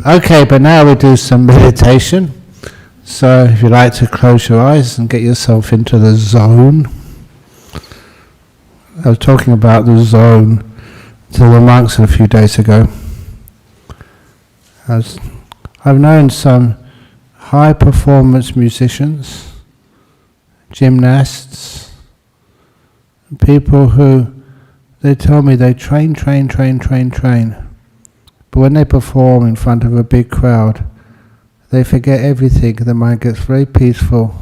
Okay, but now we do some meditation. So if you like to close your eyes and get yourself into the zone. I was talking about the zone to the monks a few days ago. I've known some high performance musicians, gymnasts, people who they tell me they train. But when they perform in front of a big crowd, they forget everything, their mind gets very peaceful,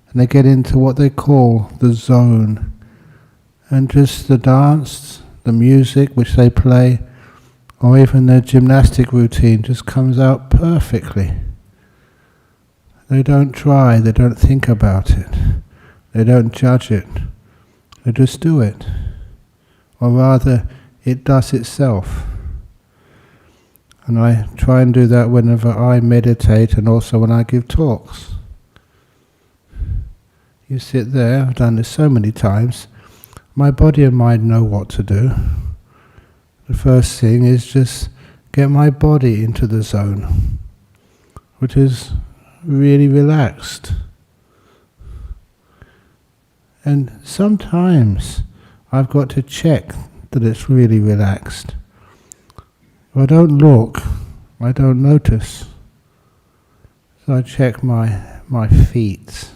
and they get into what they call the zone. And just the dance, the music which they play, or even their gymnastic routine just comes out perfectly. They don't try, they don't think about it, they don't judge it, they just do it. Or rather, it does itself. And I try and do that whenever I meditate and also when I give talks. You sit there, I've done this so many times, my body and mind know what to do. The first thing is just get my body into the zone, which is really relaxed. And sometimes I've got to check that it's really relaxed. If I don't look, I don't notice. So I check my feet.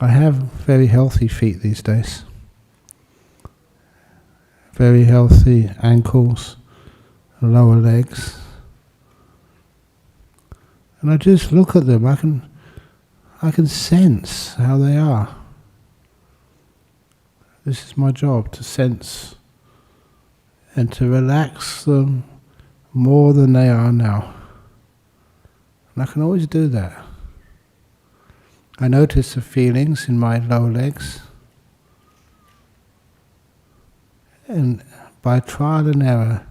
I have very healthy feet these days. Very healthy ankles, lower legs. And I just look at them, I can sense how they are. This is my job, to sense and to relax them more than they are now. And I can always do that. I notice the feelings in my lower legs. And by trial and error,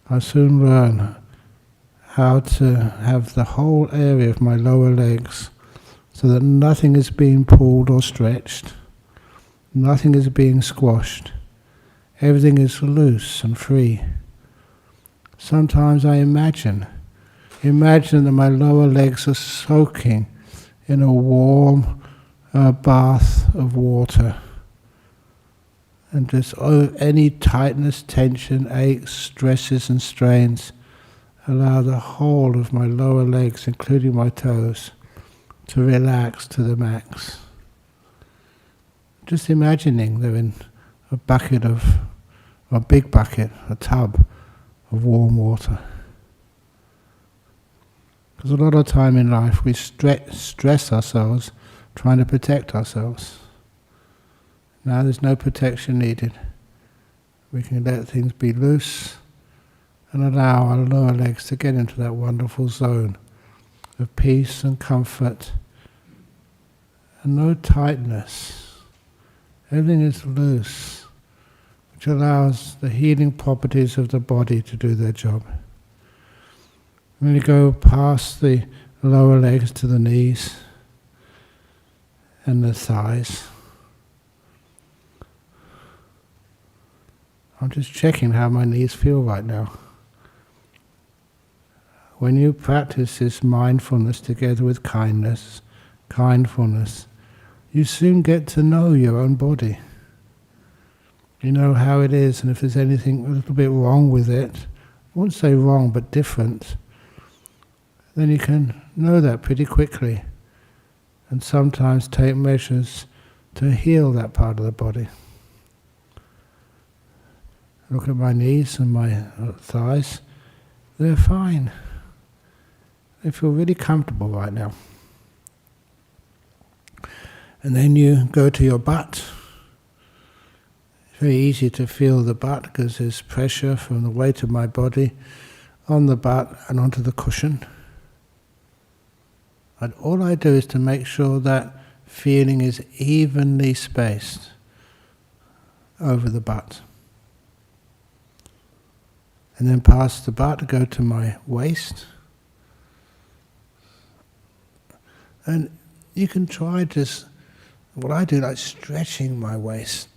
I soon learn how to have the whole area of my lower legs so that nothing is being pulled or stretched, nothing is being squashed, everything is loose and free. Sometimes I imagine that my lower legs are soaking in a warm bath of water. And just any tightness, tension, aches, stresses and strains, allow the whole of my lower legs, including my toes, to relax to the max. Just imagining they're in a big bucket, a tub of warm water. Because a lot of time in life we stress ourselves trying to protect ourselves. Now there's no protection needed. We can let things be loose and allow our lower legs to get into that wonderful zone of peace and comfort and no tightness. Everything is loose, which allows the healing properties of the body to do their job. When you go past the lower legs to the knees and the thighs, I'm just checking how my knees feel right now. When you practice this mindfulness together with kindness, you soon get to know your own body. You know how it is, and if there's anything a little bit wrong with it, I won't say wrong, but different, then you can know that pretty quickly, and sometimes take measures to heal that part of the body. Look at my knees and my thighs, they're fine. They feel really comfortable right now. And then you go to your butt. It's very easy to feel the butt because there's pressure from the weight of my body on the butt and onto the cushion. And all I do is to make sure that feeling is evenly spaced over the butt. And then past the butt, go to my waist. And you can try just, what I do, like stretching my waist.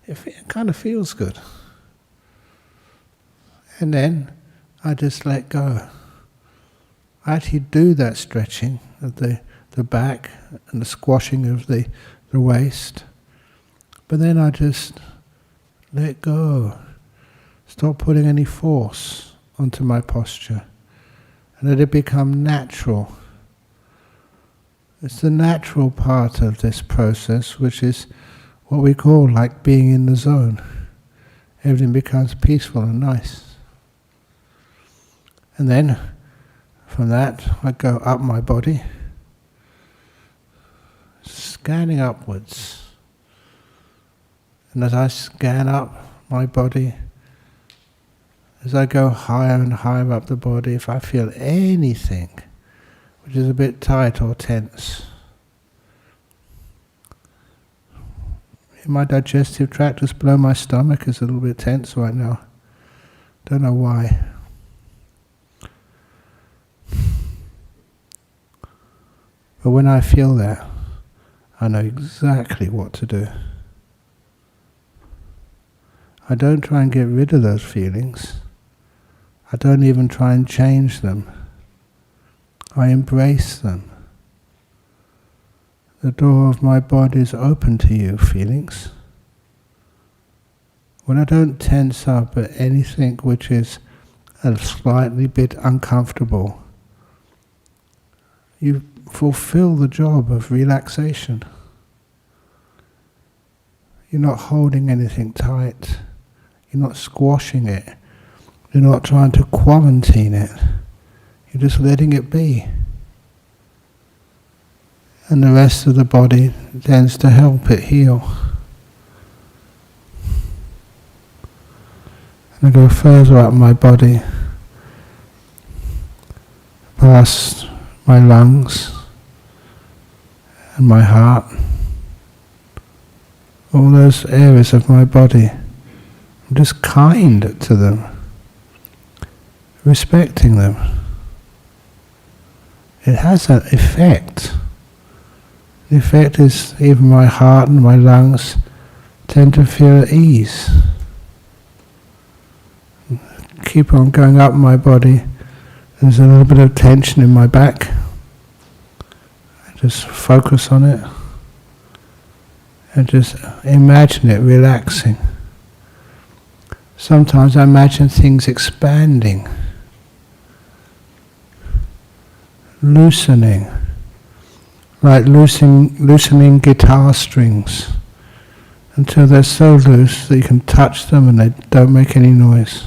It kind of feels good. And then I just let go. I actually do that stretching of the back and the squashing of the waist. But then I just let go. Stop putting any force onto my posture. And let it become natural. It's the natural part of this process, which is what we call like being in the zone. Everything becomes peaceful and nice. And then, from that, I go up my body, scanning upwards. And as I scan up my body, as I go higher and higher up the body, if I feel anything which is a bit tight or tense, in my digestive tract just below my stomach is a little bit tense right now. Don't know why. But when I feel that, I know exactly what to do. I don't try and get rid of those feelings. I don't even try and change them. I embrace them. The door of my body is open to you, feelings. When I don't tense up at anything which is a slightly bit uncomfortable, you fulfill the job of relaxation. You're not holding anything tight. You're not squashing it. You're not trying to quarantine it. You're just letting it be. And the rest of the body tends to help it heal. And I go further up my body, past my lungs and my heart, all those areas of my body. I'm just kind to them, respecting them. It has an effect. The effect is even my heart and my lungs tend to feel at ease. Keep on going up my body. There's a little bit of tension in my back. I just focus on it and just imagine it relaxing. Sometimes I imagine things expanding, loosening, like loosening guitar strings until they're so loose that you can touch them and they don't make any noise.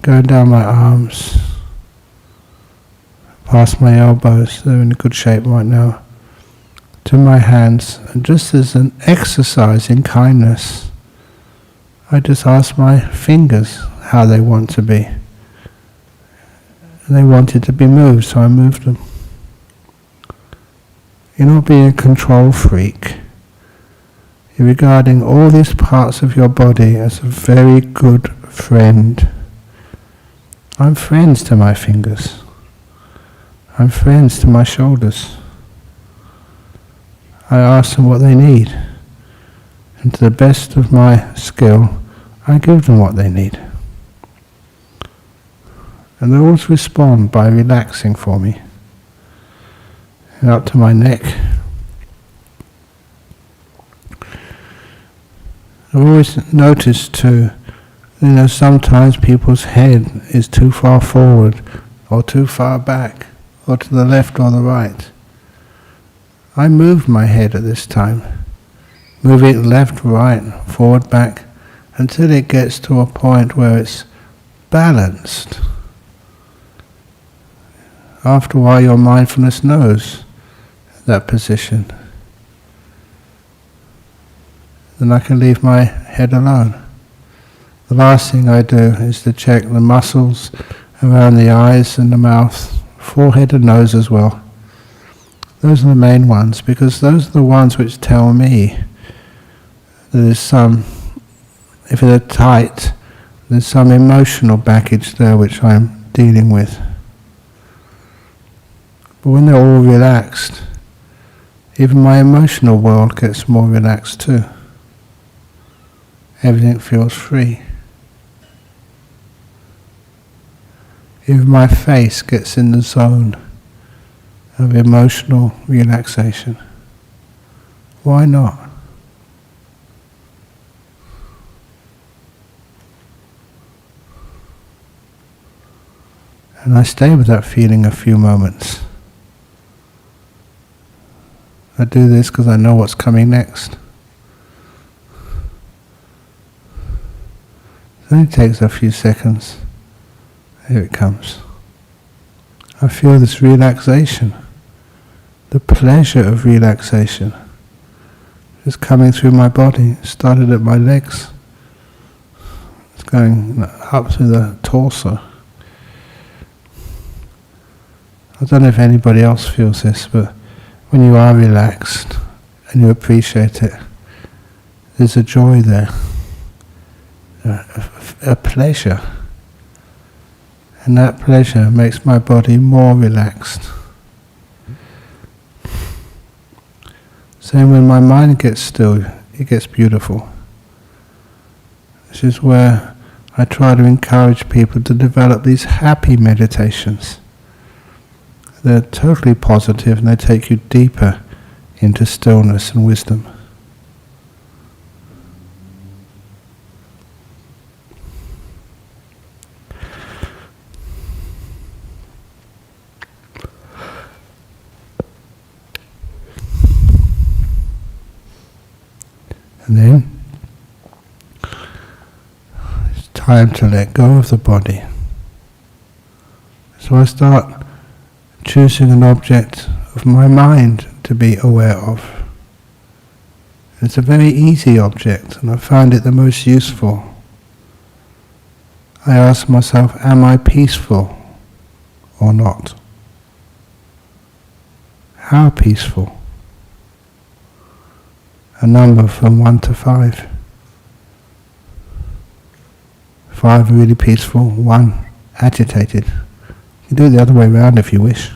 Going down my arms, past my elbows, they're in good shape right now, to my hands, and just as an exercise in kindness, I just ask my fingers how they want to be. And they wanted to be moved, so I moved them. You're not being a control freak. You're regarding all these parts of your body as a very good friend. I'm friends to my fingers. I'm friends to my shoulders. I ask them what they need, and to the best of my skill, I give them what they need. And they always respond by relaxing for me. And up to my neck. I've always noticed too, sometimes people's head is too far forward, or too far back, or to the left or the right. I move my head at this time. Move it left, right, forward, back, until it gets to a point where it's balanced. After a while, your mindfulness knows that position. Then I can leave my head alone. The last thing I do is to check the muscles around the eyes and the mouth, forehead and nose as well. Those are the main ones, because those are the ones which tell me that there's some, if they're tight, there's some emotional baggage there which I'm dealing with. But when they're all relaxed, even my emotional world gets more relaxed too. everything feels free. Even my face gets in the zone of emotional relaxation. Why not? And I stay with that feeling a few moments. I do this because I know what's coming next. It only takes a few seconds. Here it comes. I feel this relaxation, the pleasure of relaxation, is coming through my body. It started at my legs. It's going up through the torso. I don't know if anybody else feels this, but when you are relaxed and you appreciate it, there's a joy there, a pleasure. And that pleasure makes my body more relaxed. Same when my mind gets still, it gets beautiful. This is where I try to encourage people to develop these happy meditations. They're totally positive and they take you deeper into stillness and wisdom. And then it's time to let go of the body. So I start choosing an object of my mind to be aware of. It's a very easy object and I find it the most useful. I ask myself, am I peaceful or not? How peaceful? A number from 1 to 5. 5 really peaceful, 1 agitated. You do it the other way around if you wish.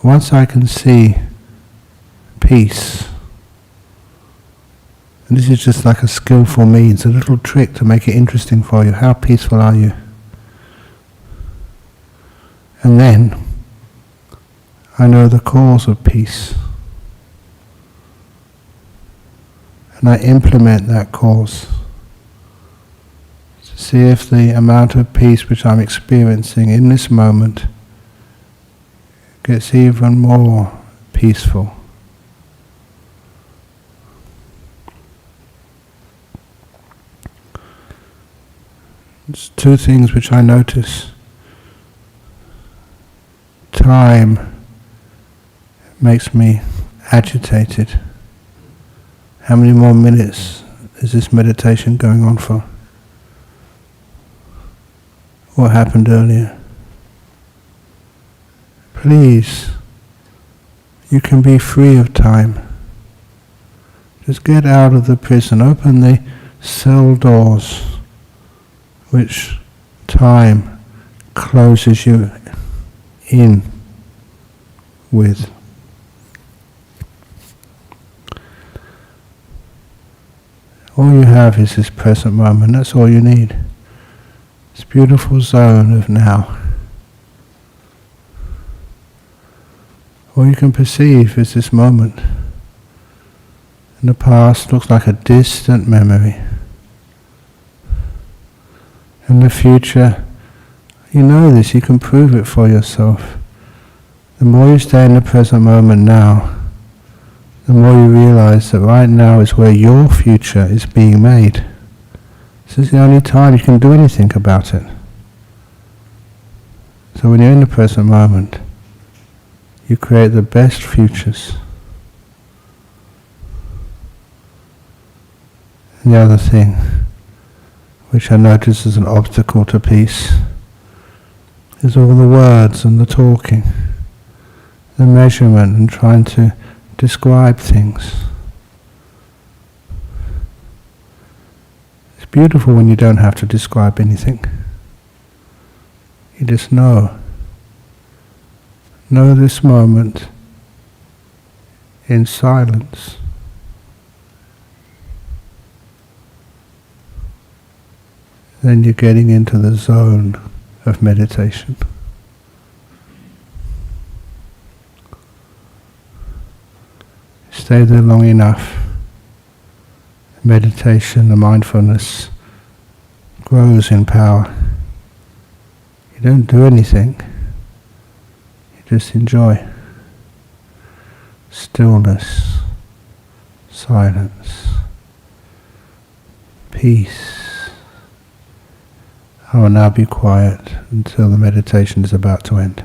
Once I can see peace, and this is just like a skillful means, a little trick to make it interesting for you. How peaceful are you? And then I know the cause of peace. And I implement that cause. To see if the amount of peace which I'm experiencing in this moment gets even more peaceful. There's 2 things which I notice. Time makes me agitated. How many more minutes is this meditation going on for? What happened earlier? Please, you can be free of time. Just get out of the prison, open the cell doors which time closes you in with. All you have is this present moment, that's all you need. This beautiful zone of now. All you can perceive is this moment. And the past looks like a distant memory. And the future, you know this, you can prove it for yourself. The more you stay in the present moment now, the more you realize that right now is where your future is being made. This is the only time you can do anything about it. So when you're in the present moment, you create the best futures. And the other thing, which I notice as an obstacle to peace, is all the words and the talking, the measurement and trying to describe things. It's beautiful when you don't have to describe anything. You just know. Know this moment in silence, then you're getting into the zone of meditation. Stay there long enough, meditation, the mindfulness grows in power. You don't do anything, you just enjoy stillness, silence, peace. I will now be quiet until the meditation is about to end.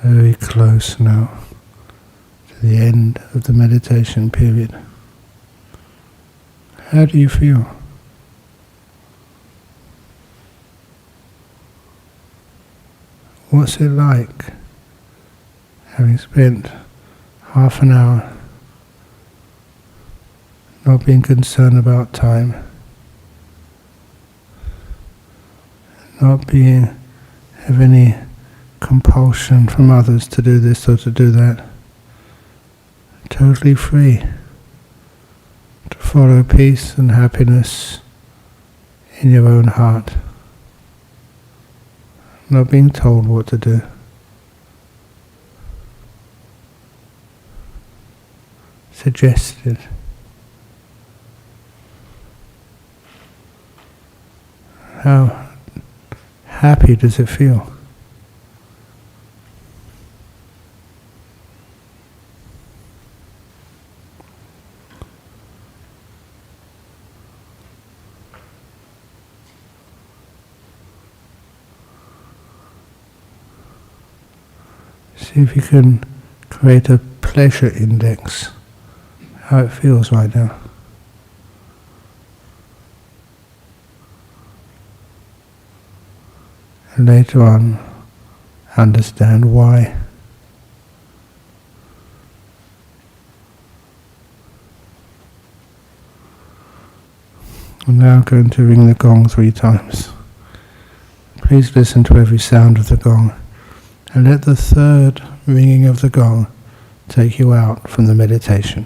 very close now to the end of the meditation period. How do you feel? What's it like, having spent half an hour not being concerned about time, not have any compulsion from others to do this or to do that, totally free to follow peace and happiness in your own heart, not being told what to do. Suggested. How happy does it feel? See if you can create a pleasure index, how it feels right now. And later on, understand why. I'm now going to ring the gong 3 times. Please listen to every sound of the gong, and let the 3rd ringing of the gong take you out from the meditation.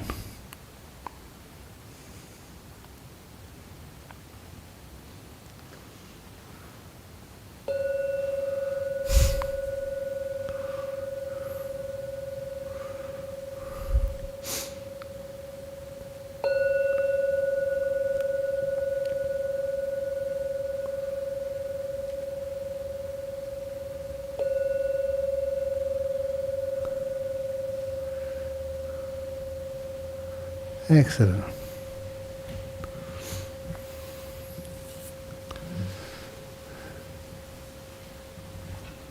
Excellent.